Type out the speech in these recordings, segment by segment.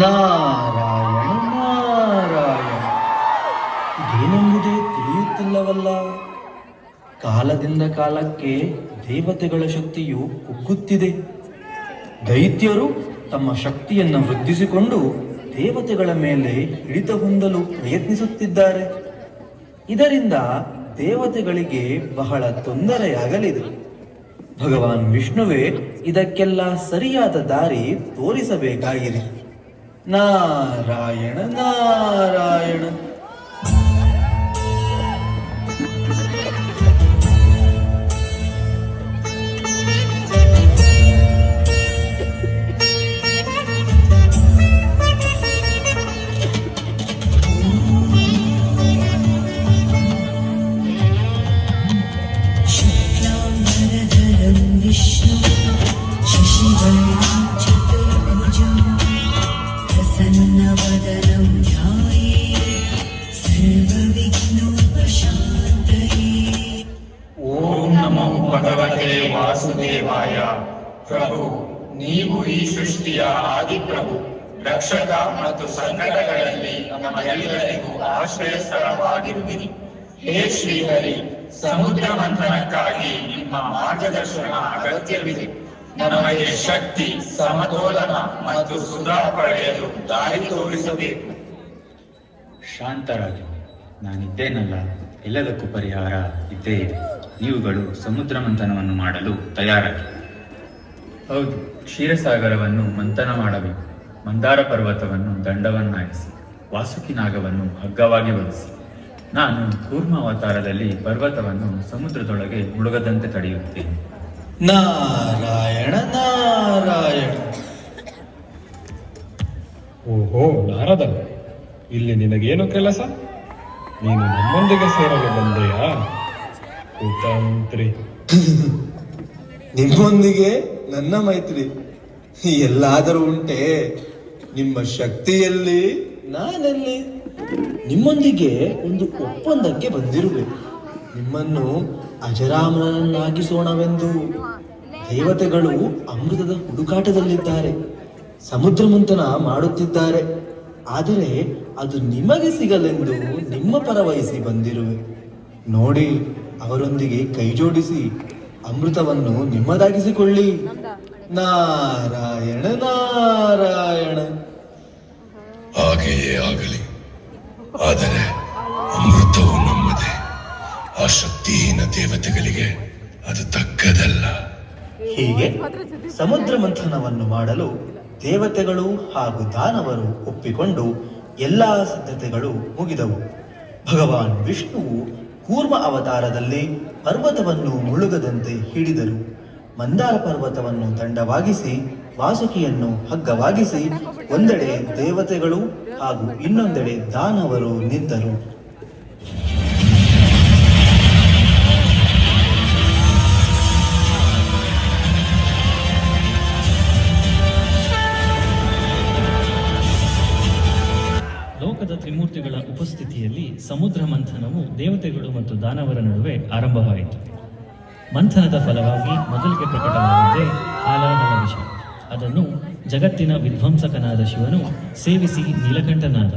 ನಾರಾಯಣ ನಾರಾಯಣ. ಇದೇನೆಂಬುದೇ ತಿಳಿಯುತ್ತಿಲ್ಲವಲ್ಲ. ಕಾಲದಿಂದ ಕಾಲಕ್ಕೆ ದೇವತೆಗಳ ಶಕ್ತಿಯು ಕುಗ್ಗುತ್ತಿದೆ. ದೈತ್ಯರು ತಮ್ಮ ಶಕ್ತಿಯನ್ನು ವೃದ್ಧಿಸಿಕೊಂಡು ದೇವತೆಗಳ ಮೇಲೆ ಹಿಡಿತ ಹೊಂದಲು ಪ್ರಯತ್ನಿಸುತ್ತಿದ್ದಾರೆ. ಇದರಿಂದ ದೇವತೆಗಳಿಗೆ ಬಹಳ ತೊಂದರೆಯಾಗಲಿದೆ. ಭಗವಾನ್ ವಿಷ್ಣುವೇ ಇದಕ್ಕೆಲ್ಲ ಸರಿಯಾದ ದಾರಿ ತೋರಿಸಬೇಕಾಗಿದೆ. ನಾರಾಯಣ ನಾರಾಯಣ. ಭಗವತೆ ವಾಸುದೇವಾಯ. ಪ್ರಭು, ನೀವು ಈ ಸೃಷ್ಟಿಯ ಆದಿಪ್ರಭು, ರಕ್ಷಕ ಮತ್ತು ಸಂಕಟಗಳಲ್ಲಿ ನಮಗೆಲ್ಲರಿಗೂ ಆಶ್ರಯ ಸ್ಥಳವಾಗಿರುವಿರಿ. ಹೇ ಶ್ರೀಹರಿ, ಸಮುದ್ರ ಮಂಥನಕ್ಕಾಗಿ ನಿಮ್ಮ ಮಾರ್ಗದರ್ಶನ ಅಗತ್ಯವಿದೆ. ನಮಗೆ ಶಕ್ತಿ, ಸಮತೋಲನ ಮತ್ತು ಸುಧಾ ಪಡೆಯಲು ದಾರಿ ತೋರಿಸಬೇಕು. ಶಾಂತರಾಗಿ, ನಾನಿದ್ದೇನಲ್ಲ, ಎಲ್ಲದಕ್ಕೂ ಪರಿಹಾರ ಇದ್ದೇ ಇದೆ. ನೀವುಗಳು ಸಮುದ್ರ ಮಂಥನವನ್ನು ಮಾಡಲು ತಯಾರಾಗಿ. ಹೌದು, ಕ್ಷೀರಸಾಗರವನ್ನು ಮಂಥನ ಮಾಡಬೇಕು. ಮಂದಾರ ಪರ್ವತವನ್ನು ದಂಡವನ್ನಾಗಿಸಿ, ವಾಸುಕಿ ನಾಗವನ್ನು ಹಗ್ಗವಾಗಿ ಒಲಿಸಿ. ನಾನು ಕೂರ್ಮ ಅವತಾರದಲ್ಲಿ ಪರ್ವತವನ್ನು ಸಮುದ್ರದೊಳಗೆ ಮುಳುಗದಂತೆ ತಡೆಯುತ್ತೇನೆ. ನಾರಾಯಣ ನಾರಾಯಣ. ಓಹೋ ನಾರದ, ಇಲ್ಲಿ ನಿನಗೇನು ಕೆಲಸ? ನೀನು ನಮ್ಮೊಂದಿಗೆ ಸೇರಲು ಬಂದೆಯಾ? ಕುತಂತ್ರಿ. ನಿಮ್ಮೊಂದಿಗೆ ನನ್ನ ಮೈತ್ರಿ ಎಲ್ಲಾದರೂ ಉಂಟೆ? ನಿಮ್ಮ ಶಕ್ತಿಯಲ್ಲಿ ನಾನಲ್ಲಿ. ನಿಮ್ಮೊಂದಿಗೆ ಒಂದು ಒಪ್ಪಂದಕ್ಕೆ ಬಂದಿರುವೆ. ನಿಮ್ಮನ್ನು ಅಜರಾಮರನ್ನಾಗಿಸೋಣವೆಂದು. ದೇವತೆಗಳು ಅಮೃತದ ಹುಡುಕಾಟದಲ್ಲಿದ್ದಾರೆ. ಸಮುದ್ರ ಮಂಥನ ಮಾಡುತ್ತಿದ್ದಾರೆ. ಆದರೆ ಅದು ನಿಮಗೆ ಸಿಗಲೆಂದು ನಿಮ್ಮ ಪರವಹಿಸಿ ಬಂದಿರುವೆ. ನೋಡಿ, ಅವರೊಂದಿಗೆ ಕೈ ಜೋಡಿಸಿ ಅಮೃತವನ್ನು ನಿಮ್ಮದಾಗಿಸಿಕೊಳ್ಳಿ. ನಾರಾಯಣ ನಾರಾಯಣ. ಹಾಗೆಯೇ ಆಗಲಿ. ಆದರೆ ಅಮೃತವು ನಮ್ಮದೇ. ಆ ಶಕ್ತಿಹೀನ ದೇವತೆಗಳಿಗೆ ಅದು ತಕ್ಕದಲ್ಲ. ಹೀಗೆ ಸಮುದ್ರ ಮಂಥನವನ್ನು ಮಾಡಲು ದೇವತೆಗಳು ಹಾಗೂ ದಾನವರು ಒಪ್ಪಿಕೊಂಡು ಎಲ್ಲಾ ಸಿದ್ಧತೆಗಳು ಮುಗಿದವು. ಭಗವಾನ್ ವಿಷ್ಣುವು ಕೂರ್ಮ ಅವತಾರದಲ್ಲಿ ಪರ್ವತವನ್ನು ಮುಳುಗದಂತೆ ಹಿಡಿದರು. ಮಂದಾರ ಪರ್ವತವನ್ನು ದಂಡವಾಗಿಸಿ, ವಾಸುಕಿಯನ್ನು ಹಗ್ಗವಾಗಿಸಿ, ಒಂದೆಡೆ ದೇವತೆಗಳು ಹಾಗೂ ಇನ್ನೊಂದೆಡೆ ದಾನವರು ನಿಂತರು. ಲೋಕದ ತ್ರಿಮೂರ್ತಿಗಳ ಉಪಸ್ಥಿತಿಯಲ್ಲಿ ಸಮುದ್ರ ಮಂಥನವು ದೇವತೆಗಳು ಮತ್ತು ದಾನವರ ನಡುವೆ ಆರಂಭವಾಯಿತು. ಮಂಥನದ ಫಲವಾಗಿ ಮೊದಲಿಗೆ ಪ್ರಕಟವಾಗಿದ್ದೇ ಆಲಾಹಲ ವಿಷ. ಅದನ್ನು ಜಗತ್ತಿನ ವಿಧ್ವಂಸಕನಾದ ಶಿವನು ಸೇವಿಸಿ ನೀಲಕಂಠನಾದ.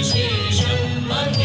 विशेषं महे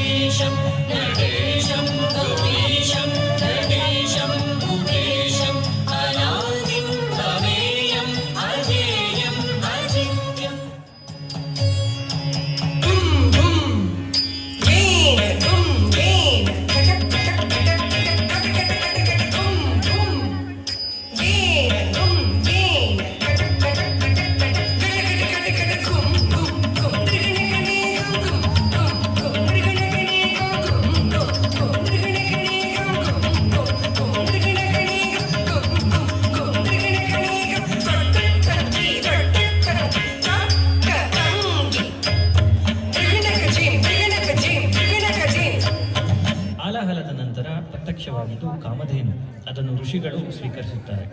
ಅದನ್ನು ಋಷಿಗಳು ಸ್ವೀಕರಿಸುತ್ತಾರೆ.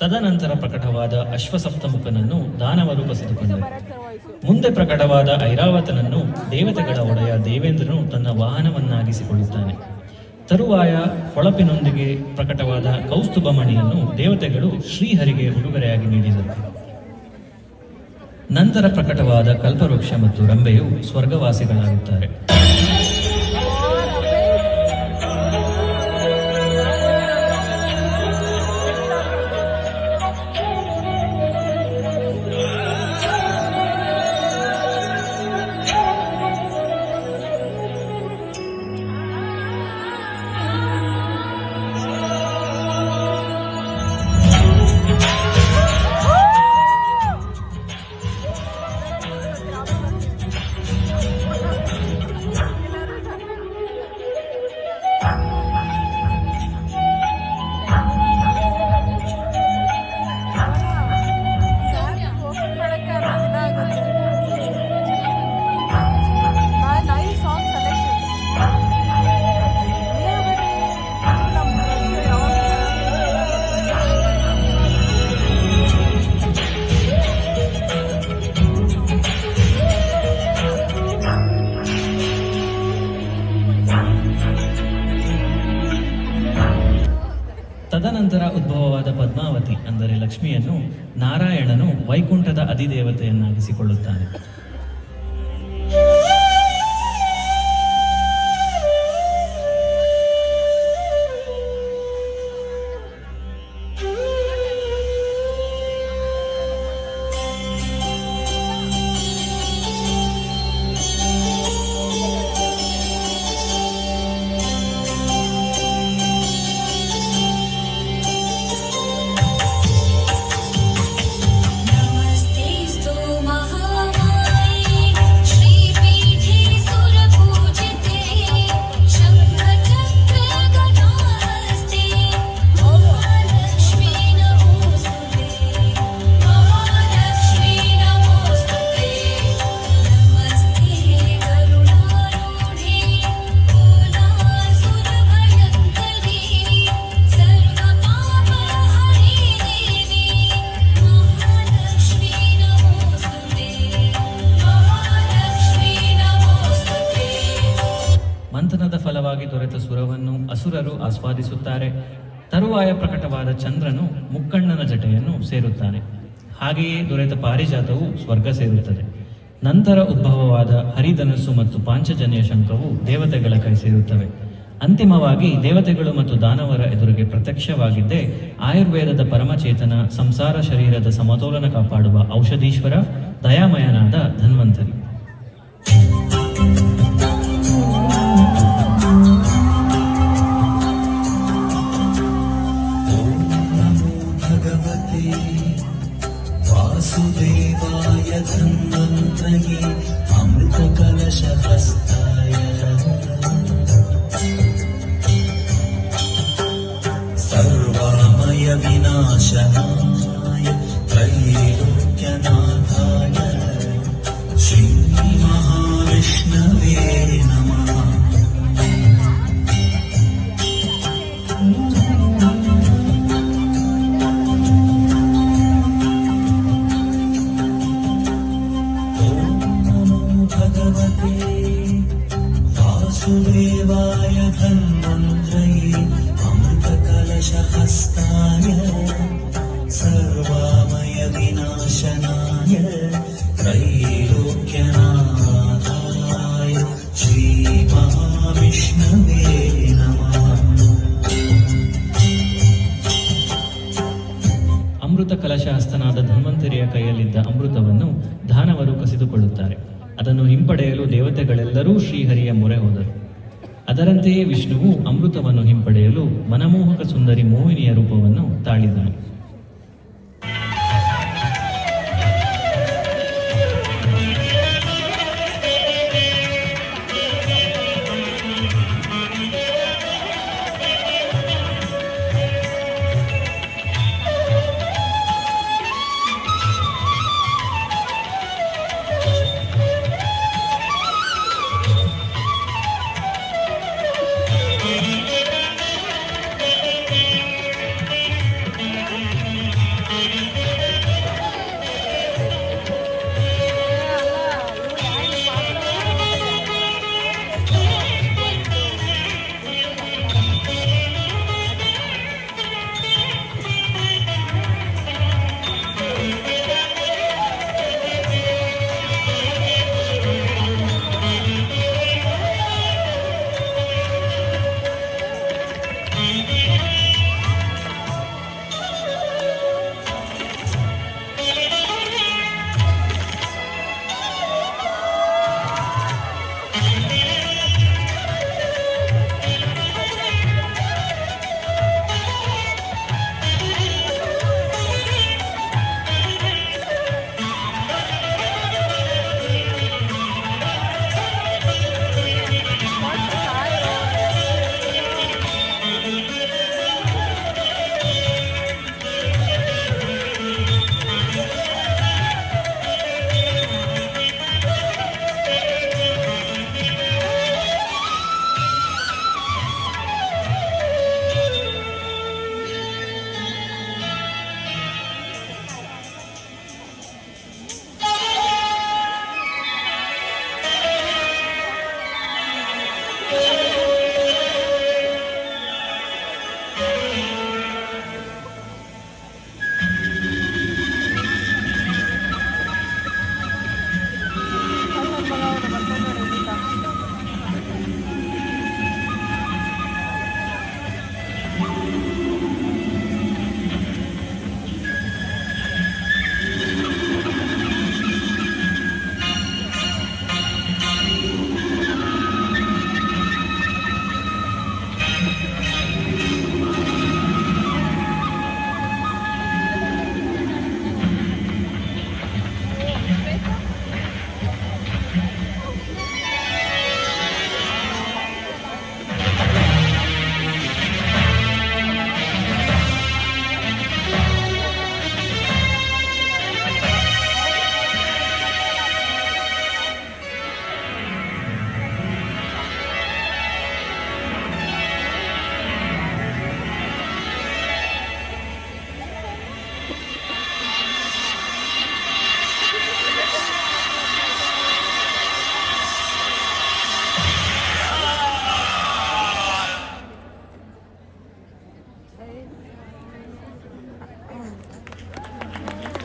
ತದನಂತರ ಪ್ರಕಟವಾದ ಅಶ್ವಸಪ್ತಮುಖನನ್ನು ದಾನವರು ಕಸಿದುಕೊಂಡರು. ಮುಂದೆ ಪ್ರಕಟವಾದ ಐರಾವತನನ್ನು ದೇವತೆಗಳ ಒಡೆಯ ದೇವೇಂದ್ರನು ತನ್ನ ವಾಹನವನ್ನಾಗಿಸಿಕೊಳ್ಳುತ್ತಾನೆ. ತರುವಾಯ ಹೊಳಪಿನೊಂದಿಗೆ ಪ್ರಕಟವಾದ ಕೌಸ್ತುಭಮಣಿಯನ್ನು ದೇವತೆಗಳು ಶ್ರೀಹರಿಗೆ ಉಡುಗೊರೆಯಾಗಿ ನೀಡಿದರು. ನಂತರ ಪ್ರಕಟವಾದ ಕಲ್ಪವೃಕ್ಷ ಮತ್ತು ರಂಬೆಯು ಸ್ವರ್ಗವಾಸಿಗಳಾಗುತ್ತಾರೆ. ತದನಂತರ ಉದ್ಭವವಾದ ಪದ್ಮಾವತಿ ಅಂದರೆ ಲಕ್ಷ್ಮಿಯನ್ನು ನಾರಾಯಣನು ವೈಕುಂಠದ ಅಧಿದೇವತೆಯನ್ನಾಗಿಸಿಕೊಳ್ಳುತ್ತಾನೆ. नमस्तेस्तु महामाये श्रीपीठे सुरपूजिते शङ्खचक्र गदाहस्ते महालक्ष्मी नमोस्तुते महालक्ष्मी नमोस्तुते नमस्ते करुणारूढे भुवनासुरभयङ्करी सर्वपापहरे देवी महालक्ष्मी नमोस्तुते महालक्ष्मी नमोस्तुते ಮಂಥನದ ಫಲವಾಗಿ ದೊರೆತ ಸುರವನ್ನು ಅಸುರರು ಆಸ್ವಾದಿಸುತ್ತಾರೆ. ತರುವಾಯ ಪ್ರಕಟವಾದ ಚಂದ್ರನು ಮುಕ್ಕಣ್ಣನ ಜಟೆಯನ್ನು ಸೇರುತ್ತಾನೆ. ಹಾಗೆಯೇ ದೊರೆತ ಪಾರಿಜಾತವು ಸ್ವರ್ಗ ಸೇರುತ್ತದೆ. ನಂತರ ಉದ್ಭವವಾದ ಹರಿಧನಸ್ಸು ಮತ್ತು ಪಾಂಚಜನ್ಯ ಶಂಖವು ದೇವತೆಗಳ ಕೈ ಸೇರುತ್ತವೆ. ಅಂತಿಮವಾಗಿ ದೇವತೆಗಳು ಮತ್ತು ದಾನವರ ಎದುರಿಗೆ ಪ್ರತ್ಯಕ್ಷವಾಗಿದ್ದೇ ಆಯುರ್ವೇದದ ಪರಮಚೇತನ ಸಂಸಾರ ಶರೀರದ ಸಮತೋಲನ ಕಾಪಾಡುವ ಔಷಧೀಶ್ವರ ದಯಾಮಯನಾದ ಧನ್ವಂತರಿ. भगवते वासुदेवाय धन्वन्तये अमृतकलशहस्ताय सर्वामय विनाशनाय त्रैलोक्यनाथाय श्रीमहाविष्णवे नमः। भगवते वासुदेवाय धन्वन्तये अमृतकलशहस्ताय सर्वामय विनाशनाय त्रैलोक्यनाथाय श्रीमहाविष्णवे नमः। ಅಮೃತ ಕಲಶಹಸ್ತನಾದ ಧನ್ವಂತರಿಯ ಕೈಯಲ್ಲಿದ್ದ ಅಮೃತವನ್ನು ದಾನವರು ಕಸಿದುಕೊಳ್ಳುತ್ತಾರೆ. ಅದನ್ನು ಹಿಂಪಡೆಯಲು ದೇವತೆಗಳೆಲ್ಲರೂ ಶ್ರೀಹರಿಯ ಮೊರೆ ಹೋದರು. ಅದರಂತೆಯೇ ವಿಷ್ಣುವು ಅಮೃತವನ್ನು ಹಿಂಪಡೆಯಲು ಮನಮೋಹಕ ಸುಂದರಿ ಮೋಹಿನಿಯ ರೂಪವನ್ನು ತಾಳಿದನು.